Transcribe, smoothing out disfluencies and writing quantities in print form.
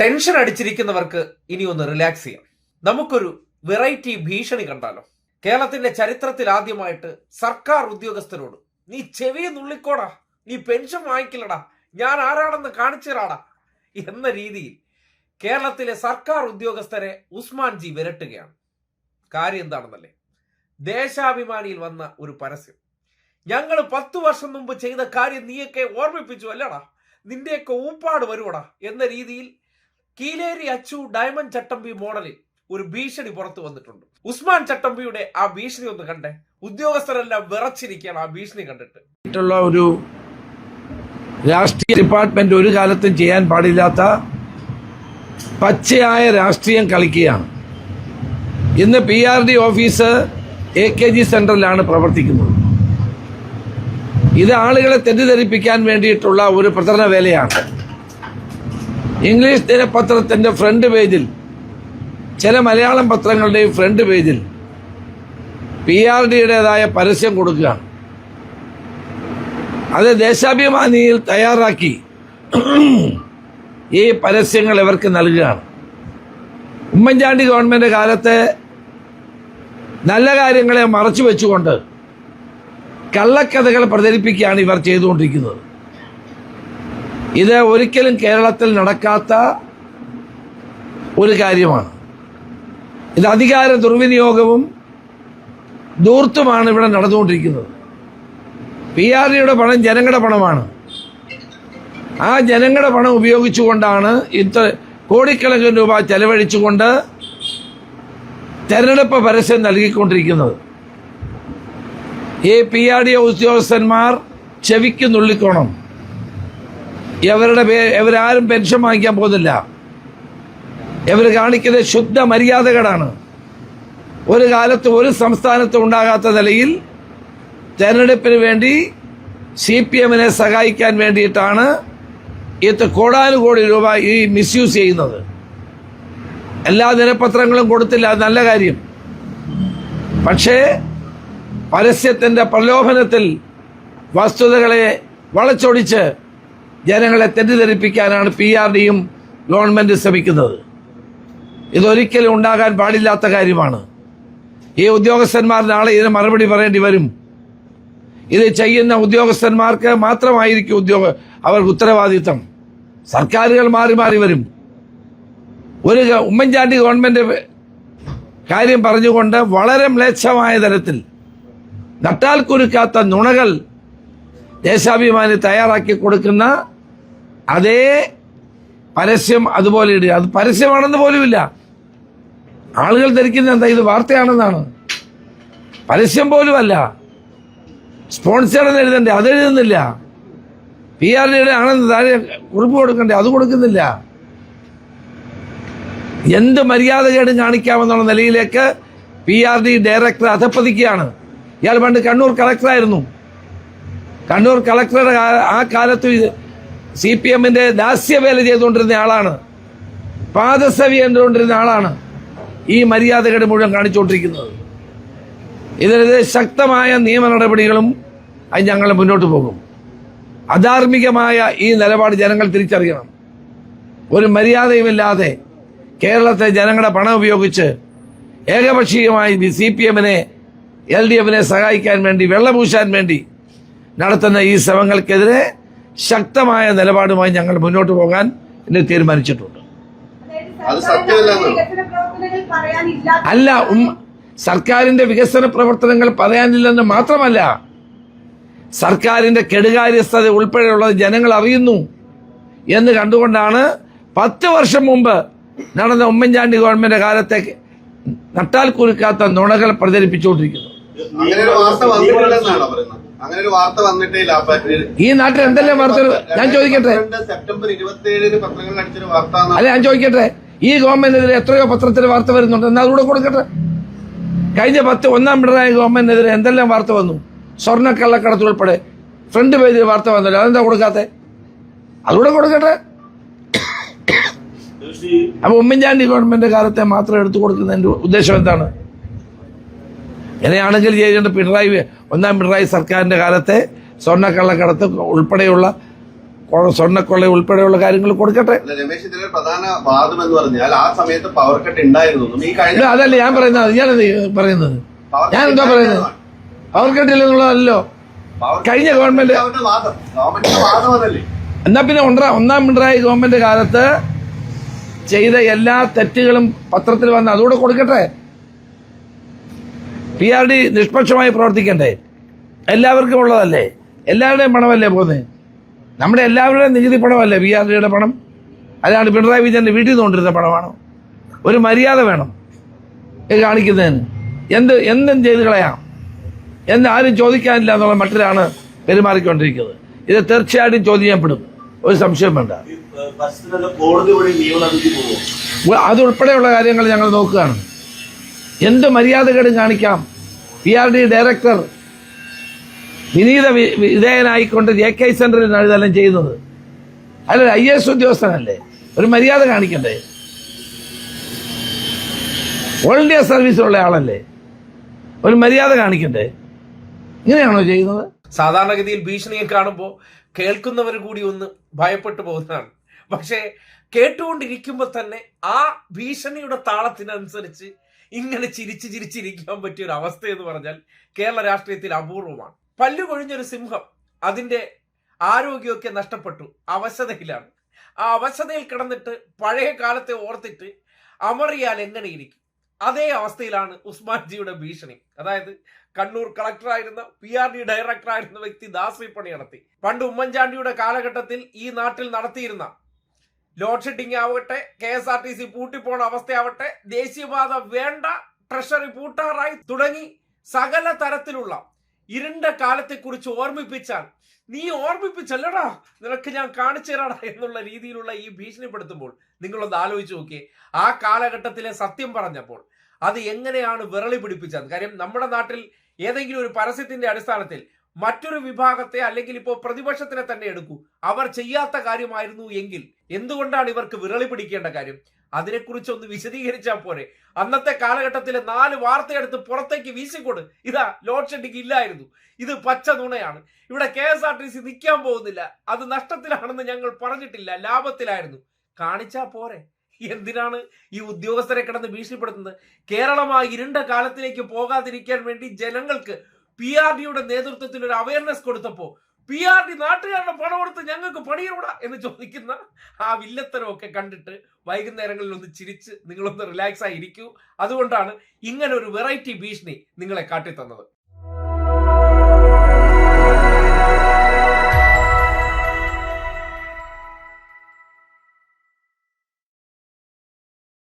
Tension അടിച്ചിരിക്കുന്നവർക്ക് ഇനി ഒന്ന് relax ചെയ്യാം. നമുക്കൊരു വെറൈറ്റി ഭീഷണി കണ്ടാലോ. കേരളത്തിന്റെ ചരിത്രത്തിൽ ആദ്യമായിട്ട് സർക്കാർ ഉദ്യോഗസ്ഥരോട് നീ ചെവിയെ നുള്ളിക്കോടാ, നീ പെൻഷൻ വാങ്ങിക്കില്ലടാ, ഞാൻ ആരാണെന്ന് കാണിച്ചിരാടാ എന്ന രീതിയിൽ കേരളത്തിലെ സർക്കാർ ഉദ്യോഗസ്ഥരെ ഉസ്മാൻ ജി വിരട്ടുകയാണ്. കാര്യം എന്താണെന്നല്ലേ, ദേശാഭിമാനിയിൽ വന്ന ഒരു പരസ്യം. ഞങ്ങൾ 10 വർഷം മുമ്പ് ചെയ്ത കാര്യം നീയൊക്കെ ഓർമ്മിപ്പിച്ചു അല്ലടാ, നിന്റെയൊക്കെ ഊപ്പാട് വരുവടാ എന്ന രീതിയിൽ കീലേരി അച്ചു ഡയമണ്ട് ചട്ടമ്പി മോഡലിൽ ഒരു ഭീഷണി പുറത്തു വന്നിട്ടുണ്ട്. ഉസ്മാൻ ചട്ടമ്പിയുടെ ആ ഭീഷണി ഒന്ന് കണ്ടേ. ഉദ്യോഗസ്ഥരെല്ലാം വിറച്ചിരിക്കുകയാണ് ആ ഭീഷണി കണ്ടിട്ട്. ഒരു രാഷ്ട്രീയ ഡിപ്പാർട്ട്മെന്റ് ഒരു കാലത്തും ചെയ്യാൻ പാടില്ലാത്ത പച്ചയായ രാഷ്ട്രീയം കളിക്കുകയാണ്. ഇന്ന് PRD ഓഫീസ് AKG സെന്ററിലാണ് പ്രവർത്തിക്കുന്നത്. ഇത് ആളുകളെ തെറ്റിദ്ധരിപ്പിക്കാൻ വേണ്ടിയിട്ടുള്ള ഒരു പ്രചരണ വേലയാണ്. ഇംഗ്ലീഷ് ദിനപത്രത്തിന്റെ ഫ്രണ്ട് പേജിൽ, ചില മലയാളം പത്രങ്ങളുടെയും ഫ്രണ്ട് പേജിൽ PRDയുടേതായ പരസ്യം കൊടുക്കുകയാണ്. അത് ദേശാഭിമാനിയിൽ തയ്യാറാക്കി ഈ പരസ്യങ്ങൾ ഇവർക്ക് നൽകുകയാണ്. ഉമ്മൻചാണ്ടി ഗവൺമെന്റ് കാലത്തെ നല്ല കാര്യങ്ങളെ മറച്ചു വെച്ചുകൊണ്ട് കള്ളക്കഥകൾ പ്രചരിപ്പിക്കുകയാണ് ഇവർ ചെയ്തുകൊണ്ടിരിക്കുന്നത്. ഇത് ഒരിക്കലും കേരളത്തിൽ നടക്കാത്ത ഒരു കാര്യമാണ്. ഇത് അധികാര ദുർവിനിയോഗവും ധൂർത്തുമാണ് ഇവിടെ നടന്നുകൊണ്ടിരിക്കുന്നത്. PRDയുടെ പണം ജനങ്ങളുടെ പണമാണ്. ആ ജനങ്ങളുടെ പണം ഉപയോഗിച്ചുകൊണ്ടാണ് ഇത്ര കോടിക്കണക്കിന് രൂപ ചെലവഴിച്ചുകൊണ്ട് തെരഞ്ഞെടുപ്പ് പരസ്യം നൽകിക്കൊണ്ടിരിക്കുന്നത്. ഈ PRD ഉദ്യോഗസ്ഥന്മാർ ചെവിക്ക് നുള്ളിക്കോണം. ഇവരാരും പെൻഷൻ വാങ്ങിക്കാൻ പോകുന്നില്ല. ഇവർ കാണിക്കുന്നത് ശുദ്ധ മര്യാദകളാണ്. ഒരു കാലത്ത് ഒരു സംസ്ഥാനത്തും ഉണ്ടാകാത്ത നിലയിൽ തെരഞ്ഞെടുപ്പിന് വേണ്ടി CPMനെ സഹായിക്കാൻ വേണ്ടിയിട്ടാണ് ഇത് കോടാനുകോടി രൂപ ഈ മിസ്യൂസ് ചെയ്യുന്നത്. എല്ലാ ദിനപത്രങ്ങളും കൊടുത്തില്ല, നല്ല കാര്യം. പക്ഷേ പരസ്യത്തിന്റെ പ്രലോഭനത്തിൽ വസ്തുതകളെ വളച്ചൊടിച്ച് ജനങ്ങളെ തെറ്റിദ്ധരിപ്പിക്കാനാണ് PRDയും ഗവൺമെന്റ് ശ്രമിക്കുന്നത്. ഇതൊരിക്കലും ഉണ്ടാകാൻ പാടില്ലാത്ത കാര്യമാണ്. ഈ ഉദ്യോഗസ്ഥന്മാർ നാളെ ഇതിന് മറുപടി പറയേണ്ടി വരും. ഇത് ചെയ്യുന്ന ഉദ്യോഗസ്ഥന്മാർക്ക് മാത്രമായിരിക്കും അവർക്ക് ഉത്തരവാദിത്തം. സർക്കാരുകൾ മാറി മാറി വരും. ഒരു ഉമ്മൻചാണ്ടി ഗവൺമെന്റ് കാര്യം പറഞ്ഞുകൊണ്ട് വളരെ മ്ലേച്ഛമായ തരത്തിൽ നട്ടാൽ കുരുക്കാത്ത നുണകൾ ദേശാഭിമാനി തയ്യാറാക്കി കൊടുക്കുന്ന അതേ പരസ്യം അതുപോലെ ഇടുക. അത് പരസ്യമാണെന്ന് പോലുമില്ല. ആളുകൾ ധരിക്കുന്ന എന്താ, ഇത് വാർത്തയാണെന്നാണ്. പരസ്യം പോലുമല്ല. സ്പോൺസേഡ് എഴുതണ്ടേ, അത് എഴുതുന്നില്ല. PRDയുടെ ആണെന്ന് താഴെ കുറിപ്പ് കൊടുക്കണ്ടേ, അത് കൊടുക്കുന്നില്ല. എന്ത് മര്യാദകേടും കാണിക്കാമെന്നുള്ള നിലയിലേക്ക് PRD ഡയറക്ടർ അധപ്പതിക്കുകയാണ്. ഇയാൾ പണ്ട് കണ്ണൂർ കളക്ടറായിരുന്നു. കണ്ണൂർ കളക്ടറുടെ ആ കാലത്ത് CPMന്റെ ദാസ്യവേല ചെയ്തുകൊണ്ടിരുന്ന ആളാണ്, പാദസേവ ചെയ്തുകൊണ്ടിരുന്ന ആളാണ് ഈ മര്യാദകേട് മുഴുവൻ കാണിച്ചുകൊണ്ടിരിക്കുന്നത്. ഇതിനെതിരെ ശക്തമായ നിയമ നടപടികളും അത് ഞങ്ങൾ മുന്നോട്ട് പോകും. അധാർമികമായ ഈ നിലപാട് ജനങ്ങൾ തിരിച്ചറിയണം. ഒരു മര്യാദയുമില്ലാതെ കേരളത്തിലെ ജനങ്ങളുടെ പണം ഉപയോഗിച്ച് ഏകപക്ഷീയമായി CPMനെ LDFനെ സഹായിക്കാൻ വേണ്ടി, വെള്ളപൂശാൻ വേണ്ടി നടത്തുന്ന ഈ ശ്രമങ്ങൾക്കെതിരെ ശക്തമായ നിലപാടുമായി ഞങ്ങൾ മുന്നോട്ട് പോകാൻ ഇന്ന് തീരുമാനിച്ചിട്ടുണ്ട്. അല്ല, സർക്കാരിന്റെ വികസന പ്രവർത്തനങ്ങൾ പറയാനില്ലെന്ന് മാത്രമല്ല, സർക്കാരിന്റെ കെടുകാര്യസ്ഥത ഉൾപ്പെടെയുള്ളത് ജനങ്ങൾ അറിയുന്നു എന്ന് കണ്ടുകൊണ്ടാണ് 10 വർഷം മുമ്പ് നടന്ന ഉമ്മൻചാണ്ടി ഗവൺമെന്റ് കാലത്തെ നട്ടാൽ കുരുക്കാത്ത നുണകൾ പ്രചരിപ്പിച്ചുകൊണ്ടിരിക്കുന്നത്. ഈ നാട്ടിൽ എന്തെല്ലാം വാർത്തകൾ ഞാൻ ചോദിക്കട്ടെ, അല്ല ഞാൻ ചോദിക്കട്ടെ, ഈ ഗവൺമെന്റിനെതിരെ എത്രയോ പത്രത്തിൽ വാർത്ത വരുന്നുണ്ട്, എന്നാൽ അതുകൂടെ കൊടുക്കട്ടെ. കഴിഞ്ഞ 1 പിണറായി ഗവൺമെന്റിനെതിരെ എന്തെല്ലാം വാർത്ത വന്നു, സ്വർണ്ണക്കള്ളക്കടത്ത് ഉൾപ്പെടെ ഫ്രണ്ട് പേജിൽ വാർത്ത വന്നല്ലോ, അതെന്താ കൊടുക്കാത്തെ? അതുകൂടെ കൊടുക്കട്ടെ. അപ്പൊ ഉമ്മൻചാണ്ടി ഗവൺമെന്റ് കാലത്തെ മാത്രം എടുത്തു കൊടുക്കുന്നതിന്റെ ഉദ്ദേശം എന്താണ്? ഇങ്ങനെയാണെങ്കിൽ ചെയ്യേണ്ട 1 പിണറായി സർക്കാരിന്റെ കാലത്തെ സ്വർണ്ണക്കള്ളക്കടത്ത് ഉൾപ്പെടെയുള്ള സ്വർണ്ണക്കൊള്ള ഉൾപ്പെടെയുള്ള കാര്യങ്ങൾ കൊടുക്കട്ടെ. രമേശ്, ഇതിലെ പ്രധാന വാദം എന്ന് പറഞ്ഞാൽ ആ സമയത്ത് പവർ കട്ട് ഉണ്ടായിരുന്നു. അതല്ലേ ഞാൻ പറയുന്നത്, ഞാനത് പറയുന്നത്. ഞാൻ എന്താ പറയുന്നത്? പവർ കട്ടില്ലെന്നുള്ളതല്ലോ കഴിഞ്ഞ ഗവൺമെന്റ്. എന്നാ പിന്നെ ഒന്നാം പിണറായി ഗവൺമെന്റ് കാലത്ത് ചെയ്ത എല്ലാ തെറ്റുകളും പത്രത്തിൽ വന്ന് അതുകൂടെ കൊടുക്കട്ടെ. PRD നിഷ്പക്ഷമായി പ്രവർത്തിക്കണ്ടേ? എല്ലാവർക്കും ഉള്ളതല്ലേ, എല്ലാവരുടെയും പണമല്ലേ പോകുന്നത്? നമ്മുടെ എല്ലാവരുടെയും നികുതി പണമല്ലേ PRDയുടെ പണം? അല്ലാണ്ട് പിണറായി വിജയന്റെ വീട്ടിൽ നിന്ന് കൊണ്ടിരുന്ന പണമാണോ? ഒരു മര്യാദ വേണം ഇത് കാണിക്കുന്നതിന്. എന്തും ചെയ്ത് കളയാം എന്ന് ആരും ചോദിക്കാനില്ല എന്നുള്ള മട്ടിലാണ് പെരുമാറിക്കൊണ്ടിരിക്കുന്നത്. ഇത് തീർച്ചയായിട്ടും ചോദ്യം ചെയ്യപ്പെടും, ഒരു സംശയം വേണ്ട. അതുൾപ്പെടെയുള്ള കാര്യങ്ങൾ ഞങ്ങൾ നോക്കുകയാണ്. എന്ത് മര്യാദകേടും കാണിക്കാം. PRD ഡയറക്ടർ വിനീത വിധേയനായിക്കൊണ്ട് JK സെന്ററിൽ ഇതെല്ലാം ചെയ്യുന്നത്. അല്ല, IAS ഉദ്യോഗസ്ഥനല്ലേ, ഒരു മര്യാദ കാണിക്കണ്ടേ? ഓൾ ഇന്ത്യ സർവീസിലുള്ള ആളല്ലേ, ഒരു മര്യാദ കാണിക്കണ്ടേ? ഇങ്ങനെയാണോ ചെയ്യുന്നത്? സാധാരണഗതിയിൽ ഭീഷണിയെ കാണുമ്പോൾ കേൾക്കുന്നവർ കൂടി ഒന്ന് ഭയപ്പെട്ടു പോകുന്നതാണ്. പക്ഷേ കേട്ടുകൊണ്ടിരിക്കുമ്പോൾ തന്നെ ആ ഭീഷണിയുടെ താളത്തിനനുസരിച്ച് ഇങ്ങനെ ചിരിച്ചിരിക്കാൻ പറ്റിയ ഒരു അവസ്ഥ എന്ന് പറഞ്ഞാൽ കേരള രാഷ്ട്രീയത്തിൽ അപൂർവമാണ്. പല്ലു കൊഴിഞ്ഞൊരു സിംഹം അതിന്റെ ആരോഗ്യമൊക്കെ നഷ്ടപ്പെട്ടു, അവശതയിലാണ്. ആ അവശതയിൽ കിടന്നിട്ട് പഴയ കാലത്തെ ഓർത്തിട്ട് അമറിയാൽ എങ്ങനെ ഇരിക്കും? അതേ അവസ്ഥയിലാണ് ഉസ്മാൻജിയുടെ ഭീഷണി. അതായത് കണ്ണൂർ കളക്ടറായിരുന്ന PRD ഡയറക്ടറായിരുന്ന വ്യക്തി ദാസി പണി നടത്തി. പണ്ട് ഉമ്മൻചാണ്ടിയുടെ കാലഘട്ടത്തിൽ ഈ നാട്ടിൽ നടത്തിയിരുന്ന ലോഡ് ഷെഡിങ് ആവട്ടെ, KSRTC പൂട്ടിപ്പോണ അവസ്ഥയാവട്ടെ, ദേശീയപാത വേണ്ട, ട്രഷറി പൂട്ടാറായി തുടങ്ങി സകല തരത്തിലുള്ള ഇരുണ്ട കാലത്തെക്കുറിച്ച് ഓർമ്മിപ്പിച്ചാൽ നീ ഓർമ്മിപ്പിച്ചല്ലടാ, നിനക്ക് ഞാൻ കാണിച്ചു തരാടാ എന്നുള്ള രീതിയിലുള്ള ഈ ഭീഷണിപ്പെടുത്തുമ്പോൾ നിങ്ങളൊന്ന് ആലോചിച്ച് നോക്കിയേ. ആ കാലഘട്ടത്തിലെ സത്യം പറഞ്ഞപ്പോൾ അത് എങ്ങനെയാണ് വിരളി പിടിപ്പിച്ചത്? കാര്യം നമ്മുടെ നാട്ടിൽ ഏതെങ്കിലും ഒരു പരസ്യത്തിന്റെ അടിസ്ഥാനത്തിൽ മറ്റൊരു വിഭാഗത്തെ അല്ലെങ്കിൽ ഇപ്പോൾ പ്രതിപക്ഷത്തിനെ തന്നെ എടുക്കൂ, അവർ ചെയ്യാത്ത കാര്യമായിരുന്നു എങ്കിൽ എന്തുകൊണ്ടാണ് ഇവർക്ക് വിരളി പിടിക്കേണ്ട കാര്യം? അതിനെക്കുറിച്ച് ഒന്ന് വിശദീകരിച്ചാൽ പോരെ. അന്നത്തെ കാലഘട്ടത്തിലെ 4 വാർത്തയെടുത്ത് പുറത്തേക്ക് വീശിക്കൊട്, ഇതാ ലോഡ് ഷെഡിങ് ഇല്ലായിരുന്നു, ഇത് പച്ച നുണയാണ്, ഇവിടെ KSRTC നിൽക്കാൻ പോകുന്നില്ല, അത് നഷ്ടത്തിലാണെന്ന് ഞങ്ങൾ പറഞ്ഞിട്ടില്ല, ലാഭത്തിലായിരുന്നു, കാണിച്ചാ പോരെ. എന്തിനാണ് ഈ ഉദ്യോഗസ്ഥരെ കിടന്ന് ഭീഷണിപ്പെടുത്തുന്നത്? കേരളമായി ഇരുണ്ട കാലത്തിലേക്ക് പോകാതിരിക്കാൻ വേണ്ടി ജനങ്ങൾക്ക് PRDയുടെ നേതൃത്വത്തിൽ ഒരു അവയർനെസ് കൊടുത്തപ്പോ PRD നാട്ടുകാരുടെ പണം കൊടുത്ത് ഞങ്ങൾക്ക് പണിയൂടാ എന്ന് ചോദിക്കുന്ന ആ വില്ലത്തരമൊക്കെ കണ്ടിട്ട് വൈകുന്നേരങ്ങളിൽ ഒന്ന് ചിരിച്ച് നിങ്ങളൊന്ന് റിലാക്സ് ആയി ഇരിക്കൂ. അതുകൊണ്ടാണ് ഇങ്ങനെ ഒരു വെറൈറ്റി ഭീഷണി നിങ്ങളെ കാട്ടിത്തന്നത്.